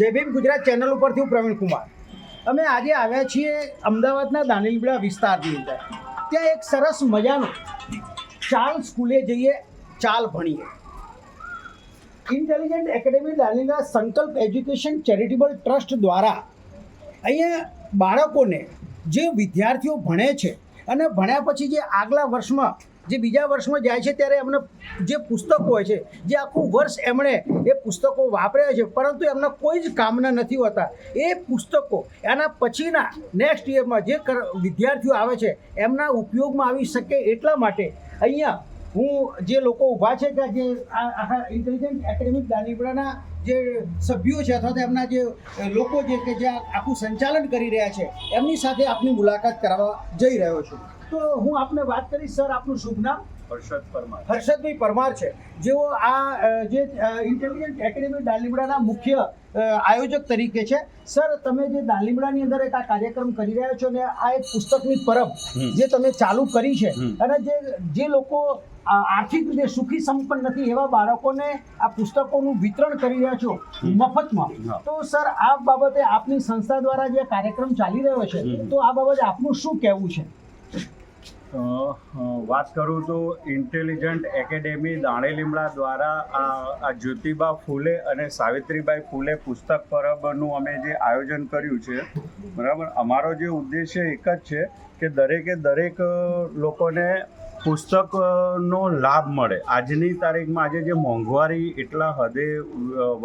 જય ભીમ ગુજરાત ચેનલ ઉપરથી હું પ્રવીણ કુમાર. અમે આજે આવ્યા છીએ અમદાવાદના દાણીલીમડા વિસ્તારની અંદર. ત્યાં એક સરસ મજાનો ચાલ સ્કૂલે જઈએ ચાલ ભણીએ. ઇન્ટેલિજન્ટ એકેડેમી દાણીલીમડા સંકલ્પ એજ્યુકેશન ચેરિટેબલ ટ્રસ્ટ દ્વારા અહીંયા બાળકોને જે વિદ્યાર્થીઓ ભણે છે અને ભણ્યા પછી જે આગલા વર્ષમાં જે બીજા વર્ષમાં જાય છે ત્યારે એમને જે પુસ્તકો હોય છે, જે આખું વર્ષ એમણે એ પુસ્તકો વાપર્યા છે પરંતુ એમના કોઈ જ કામના નથી હોતા, એ પુસ્તકો એના પછીના નેક્સ્ટ યરમાં જે વિદ્યાર્થીઓ આવે છે એમના ઉપયોગમાં આવી શકે એટલા માટે અહીંયા હું જે લોકો ઊભા છે કે જે આખા ઇન્ટેલિજન્ટ એકેડેમી દાણીલીમડાના જે સભ્યો છે અથવા તો એમના જે લોકો છે કે જે આખું સંચાલન કરી રહ્યા છે એમની સાથે આપની મુલાકાત કરાવવા જઈ રહ્યો છું. તો હું આપને વાત કરીશ. સર, આપનું શુભ નામ? હર્ષદ પરમાર. હર્ષદભાઈ પરમાર છે, જેઓ આ જે ઇન્ટેલિજન્ટ એકેડેમી દાણીલીમડાના મુખ્ય આયોજક તરીકે છે. સર, તમે જે દાણીલીમડાની અંદર એક આ કાર્યક્રમ કરી રહ્યા છો ને આ એક પુસ્તકની પરબ જે તમે ચાલુ કરી છે અને જે લોકો આર્થિક રીતે સુખી સંપન્ન નથી એવા બાળકોને આ પુસ્તકોનું વિતરણ કરી રહ્યા છો મફતમાં. તો સર, આ બાબતે આપની સંસ્થા દ્વારા જે કાર્યક્રમ ચાલી રહ્યો છે તો આ બાબતે આપનું શું કહેવું છે? વાત કરું તો ઇન્ટેલિજન્ટ એકેડેમી દાણીલીમડા દ્વારા આ જ્યોતિબા ફૂલે અને સાવિત્રીબાઈ ફૂલે પુસ્તક પરબનું અમે જે આયોજન કર્યું છે, બરાબર, અમારો જે ઉદ્દેશ્ય એક જ છે કે દરેક લોકોને પુસ્તકનો લાભ મળે. આજની તારીખમાં આજે જે મોંઘવારી એટલા હદે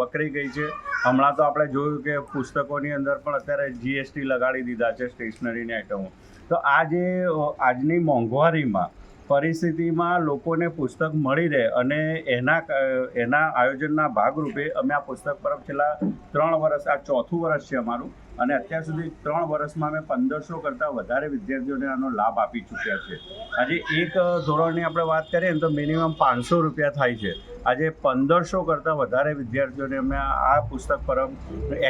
વકરી ગઈ છે, હમણાં તો આપણે જોયું કે પુસ્તકોની અંદર પણ અત્યારે GST લગાડી દીધા છે સ્ટેશનરીની આઇટમો. તો આજની મોંઘવારીમાં પરિસ્થિતિમાં લોકોને પુસ્તક મળી રહે અને એના આયોજનના ભાગરૂપે અમે આ પુસ્તક પરબ છેલ્લા 3 વર્ષ, આ 4થું વર્ષ છે અમારું, અને અત્યાર સુધી 3 વર્ષમાં અમે 1500 કરતાં વધારે વિદ્યાર્થીઓને આનો લાભ આપી ચૂક્યા છે. આજે એક ધોરણની આપણે વાત કરીએ ને તો મિનિમમ 500 રૂપિયા થાય છે. આજે 1500 કરતાં વધારે વિદ્યાર્થીઓને અમે આ પુસ્તક પરબ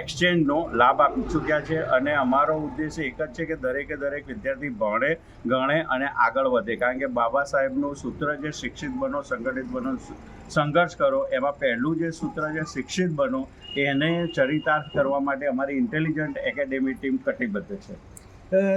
એક્સચેન્જનો લાભ આપી ચૂક્યા છે. અને અમારો ઉદ્દેશ્ય એક જ છે કે દરેક વિદ્યાર્થી ભણે, ગણે અને આગળ વધે. કારણ કે બાબા સાહેબનું સૂત્ર જે શિક્ષિત બનો, સંગઠિત બનો, સંઘર્ષ કરો, એમાં પહેલું જે સૂત્ર છે શિક્ષિત બનો, એને ચરિતાર્થ કરવા માટે અમારી ઇન્ટેલિજન્ટ એકેડેમી ટીમ કટિબદ્ધ છે.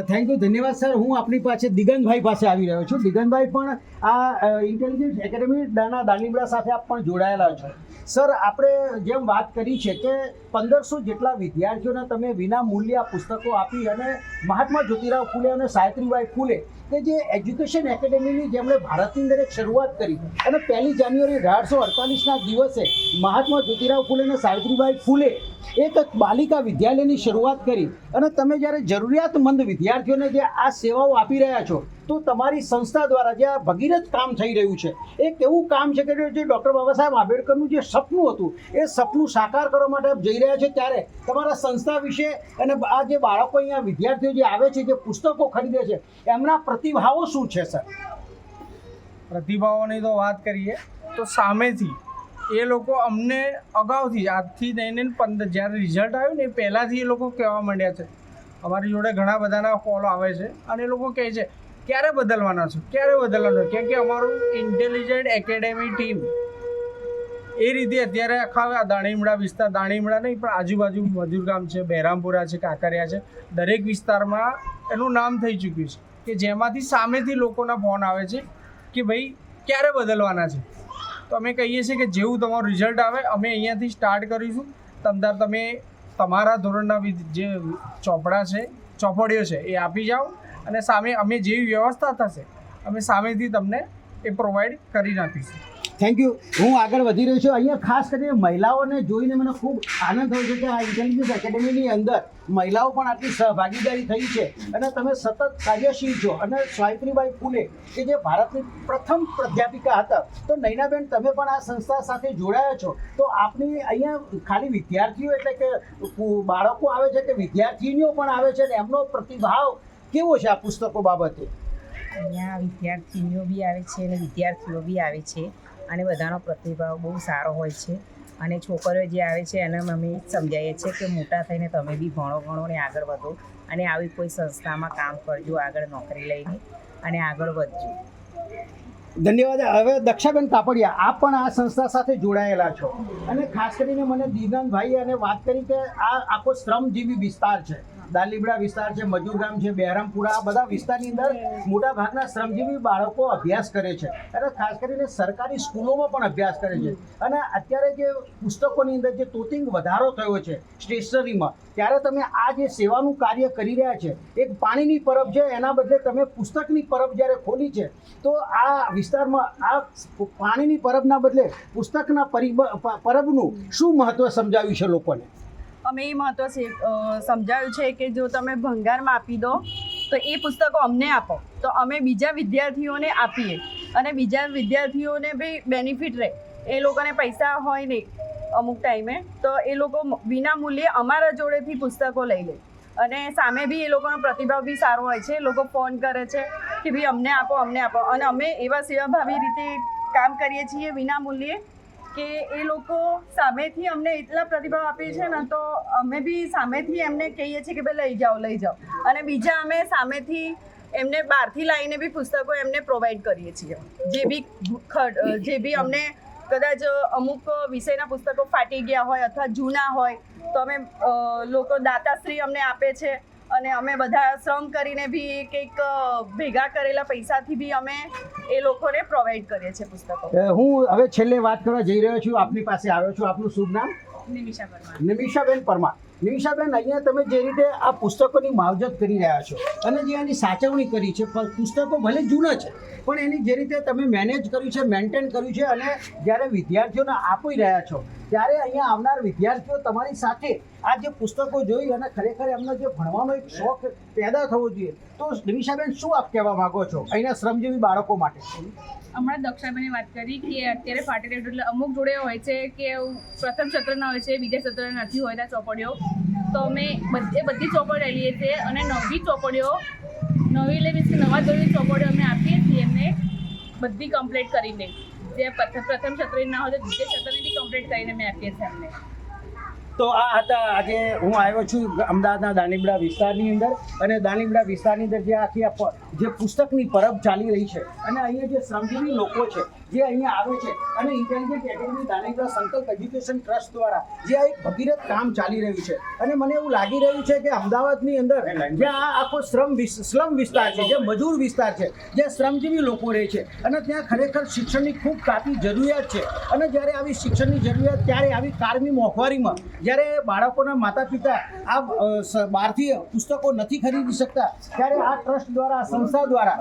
થેન્ક યુ, ધન્યવાદ સર. હું આપની પાસે દિગંતભાઈ પાસે આવી રહ્યો છું. દિગંતભાઈ પણ આ ઇન્ટેલિજન્ટ એકેડેમી દાણીલીમડા સાથે આપ પણ જોડાયેલા છો. સર, આપણે જેમ વાત કરી છે કે 1500 જેટલા વિદ્યાર્થીઓને તમે વિના મૂલ્યે આ પુસ્તકો આપી અને મહાત્મા જ્યોતિરાવ ફૂલે અને સાવિત્રીબાઈ ફૂલે કે જે એજ્યુકેશન એકેડેમીની જેમણે ભારતની અંદર એક શરૂઆત કરી અને 1 જાન્યુઆરી 1848ના દિવસે મહાત્મા જ્યોતિરાવ ફૂલે અને સાવિત્રીબાઈ ફૂલે એક બાલિકા વિદ્યાલયની શરૂઆત કરી અને તમે જ્યારે જરૂરિયાતમંદ વિદ્યાર્થીઓને જે આ સેવાઓ આપી રહ્યા છો તો તમારી સંસ્થા દ્વારા જે આ ભગીરથ કામ થઈ રહ્યું છે, એક એવું કામ છે કે જે ડૉક્ટર બાબા સાહેબ આંબેડકરનું જે સપનું હતું એ સપનું સાકાર કરવા માટે આપ જઈ રહ્યા છે. ત્યારે તમારા સંસ્થા વિશે અને આ જે બાળકો અહીંયા વિદ્યાર્થીઓ જે આવે છે, જે પુસ્તકો ખરીદે છે, એમના પ્રતિભાવો શું છે? સર, પ્રતિભાવોની તો વાત કરીએ તો સામેથી એ લોકો અમને અગાઉથી આજથી લઈને 15 જ્યારે રિઝલ્ટ આવ્યું ને એ પહેલાંથી એ લોકો કહેવા માંડ્યા છે. અમારી જોડે ઘણા બધાના કોલ આવે છે અને એ લોકો કહે છે ક્યારે બદલવાના છો, ક્યારે બદલવાના છો, કેમ કે અમારું ઇન્ટેલિજન્ટ એકેડેમી ટીમ એ રીતે અત્યારે આખા દાણીલીમડા વિસ્તાર, દાણીલીમડા નહીં પણ આજુબાજુ મજૂરગામ છે, બહેરામપુરા છે, કાંકરિયા છે, દરેક વિસ્તારમાં એનું નામ થઈ ચૂક્યું છે કે જેમાંથી સામેથી લોકોના ફોન આવે છે કે ભાઈ ક્યારે બદલવાના છે. તો અમે કહીએ છીએ કે જેવું તમારું રિઝલ્ટ આવે અમે અહીંયાથી સ્ટાર્ટ કરીશું. તમે તમારા ધોરણના જે ચોપડા છે, ચોપડીઓ છે એ આપી જાઓ અને સામે અમે જેવી વ્યવસ્થા થશે અમે સામેથી તમને એ પ્રોવાઈડ કરી નાખીશું. Thank you. હું આગળ વધી રહ્યો છું. અહીંયા ખાસ કરીને મહિલાઓને જોઈને મને ખૂબ આનંદ થયો છે કે આ ઇન્ટેલિજન્ટ એકેડેમીની અંદર મહિલાઓ પણ આટલી સહભાગીદારી થઈ છે અને તમે સતત કાર્યશીલ છો. અને સાવિત્રીબાઈ ફૂલે કે જે ભારતની પ્રથમ પ્રાધ્યાપિકા હતા, તો નૈનાબેન તમે પણ આ સંસ્થા સાથે જોડાયા છો. તો આપની અહીંયા ખાલી વિદ્યાર્થીઓ એટલે કે બાળકો આવે છે કે વિદ્યાર્થીનીઓ પણ આવે છે અને એમનો પ્રતિભાવ કેવો છે આ પુસ્તકો બાબતે? અહીંયા વિદ્યાર્થીનીઓ બી આવે છે અને વિદ્યાર્થીઓ બી આવે છે અને બધાનો પ્રતિભાવ બહુ સારો હોય છે. અને છોકરીઓ જે આવે છે એને અમે સમજાવીએ છીએ કે મોટા થઈને તમે બી ભણો ને આગળ વધો અને આવી કોઈ સંસ્થામાં કામ કરજો, આગળ નોકરી લઈને અને આગળ વધજો. ધન્યવાદ. હવે દક્ષાબેન કાપડિયા, આપ પણ આ સંસ્થા સાથે જોડાયેલા છો અને ખાસ કરીને મને દિગંતભાઈએ અને વાત કરી કે આ આખો શ્રમજીવી વિસ્તાર છે, દાલીબડા વિસ્તાર છે, મજૂરગામ છે, બહેરામપુરા, આ બધા વિસ્તારની અંદર મોટા ભાગના શ્રમજીવી બાળકો અભ્યાસ કરે છે અને ખાસ કરીને સરકારી સ્કૂલોમાં પણ અભ્યાસ કરે છે. અને અત્યારે જે પુસ્તકોની અંદર જે તોતિંગ વધારો થયો છે સ્ટેશનરીમાં, ત્યારે તમે આ જે સેવાનું કાર્ય કરી રહ્યા છે, એક પાણીની પરબ છે એના બદલે તમે પુસ્તકની પરબ જ્યારે ખોલી છે, તો આ વિસ્તારમાં આ પાણીની પરબના બદલે પુસ્તકના પરબનું શું મહત્વ સમજાવ્યું છે લોકોને? અમે એ મહત્વ સમજાવ્યું છે કે જો તમે ભંગારમાં આપી દો તો એ પુસ્તકો અમને આપો તો અમે બીજા વિદ્યાર્થીઓને આપીએ અને બીજા વિદ્યાર્થીઓને બી બેનિફિટ રહે. એ લોકોને પૈસા હોય નહીં અમુક ટાઈમે, તો એ લોકો વિના મૂલ્યે અમારા જોડેથી પુસ્તકો લઈ લે અને સામે બી એ લોકોનો પ્રતિભાવ બી સારો હોય છે. એ લોકો ફોન કરે છે કે ભાઈ અમને આપો, અમને આપો, અને અમે એવા સેવાભાવી રીતે કામ કરીએ છીએ વિના મૂલ્યે કે એ લોકો સામેથી અમને એટલા પ્રતિભાવ આપે છે ને, તો અમે બી સામેથી એમને કહીએ છીએ કે ભાઈ લઈ જાઓ. અને બીજા અમે સામેથી એમને બહારથી લાવીને બી પુસ્તકો એમને પ્રોવાઈડ કરીએ છીએ. જે બી અમને કદાચ અમુક વિષયના પુસ્તકો ફાટી ગયા હોય અથવા જૂના હોય તો અમે લોકો દાતાશ્રી અમને આપે છે અને અમે બધા શ્રમ કરીને બી કંઈક ભેગા કરેલા પૈસાથી બી અમે એ લોકોને પ્રોવાઈડ કરીએ છીએ પુસ્તકો. હું હવે છેલ્લે વાત કરવા જઈ રહ્યો છું, આપની પાસે આવ્યો છું. આપનું શુભ નામ? નિમિષાબેન પરમાર. નિમિષાબેન, અહીંયા તમે જે રીતે આ પુસ્તકોની માવજત કરી રહ્યા છો અને જે એની સાચવણી કરી છે, પુસ્તકો ભલે જૂના છે પણ એની જે રીતે તમે મેનેજ કર્યું છે, મેન્ટેન કર્યું છે અને જ્યારે વિદ્યાર્થીઓને આપી રહ્યા છો, ત્યારે અહીંયા આવનાર વિદ્યાર્થીઓ તમારી સાથે આ જે પુસ્તકો જોઈ અને ખરેખર એમનો જે ભણવાનો એક શોખ પેદા થવો જોઈએ. તો નિમિષાબેન, શું આપ કહેવા માગો છો અહીંના શ્રમજીવી બાળકો માટે? હમણાં દક્ષાબેને વાત કરી કે અત્યારે ફાટેલ એટલે અમુક જોડે હોય છે કે પ્રથમ સત્રના હોય છે, બીજા સત્રના નથી હોતા ચોપડીઓ, તો અમે બધી ચોપડીઓ લઈએ છીએ અને નવી ચોપડીઓ નવા ધોરણની ચોપડીઓ અમે આપીએ છીએ એમને બધી કમ્પ્લીટ કરીને. જે પ્રથમ સત્રની ના હોય તો બીજા સત્રની બી કમ્પ્લીટ કરીને અમે આપીએ છીએ એમને. તો આ હતા, આજે હું આવ્યો છું અમદાવાદના દાણીબડા વિસ્તારની અંદર અને દાણીબડા વિસ્તારની અંદર જે આખી જે પુસ્તકની પરબ ચાલી રહી છે અને અહીંયા જે શ્રમજીવી લોકો છે જે અહીંયા આવે છે અને ઇન્ટેલિજન્ટ એકેડમી દાણીબડા સંકલ્પ એજ્યુકેશન ટ્રસ્ટ દ્વારા જે આ એક ભગીરથ કામ ચાલી રહ્યું છે અને મને એવું લાગી રહ્યું છે કે અમદાવાદની અંદર જ્યાં આ આખો સ્લમ વિસ્તાર છે, જે મજૂર વિસ્તાર છે, જે શ્રમજીવી લોકો રહે છે અને ત્યાં ખરેખર શિક્ષણની ખૂબ કાફી જરૂરિયાત છે. અને જ્યારે આવી શિક્ષણની જરૂરિયાત, ત્યારે આવી કાળની મોંઘવારીમાં જ્યારે બાળકોના માતા પિતા આ બહારથી પુસ્તકો નથી ખરીદી શકતા, ત્યારે આ ટ્રસ્ટ દ્વારા, આ સંસ્થા દ્વારા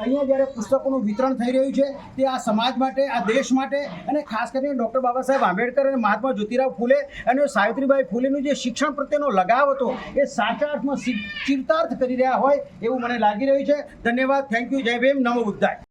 અહીંયા જ્યારે પુસ્તકોનું વિતરણ થઈ રહ્યું છે, તે આ સમાજ માટે, આ દેશ માટે અને ખાસ કરીને ડૉક્ટર બાબા સાહેબ આંબેડકર અને મહાત્મા જ્યોતિરાવ ફૂલે અને સાવિત્રીબાઈ ફૂલેનું જે શિક્ષણ પ્રત્યેનો લગાવ હતો એ સાચા અર્થમાં ચિરતાર્થ કરી રહ્યા હોય એવું મને લાગી રહ્યું છે. ધન્યવાદ. Thank you. જય ભીમ. નમો બુદ્ધાય.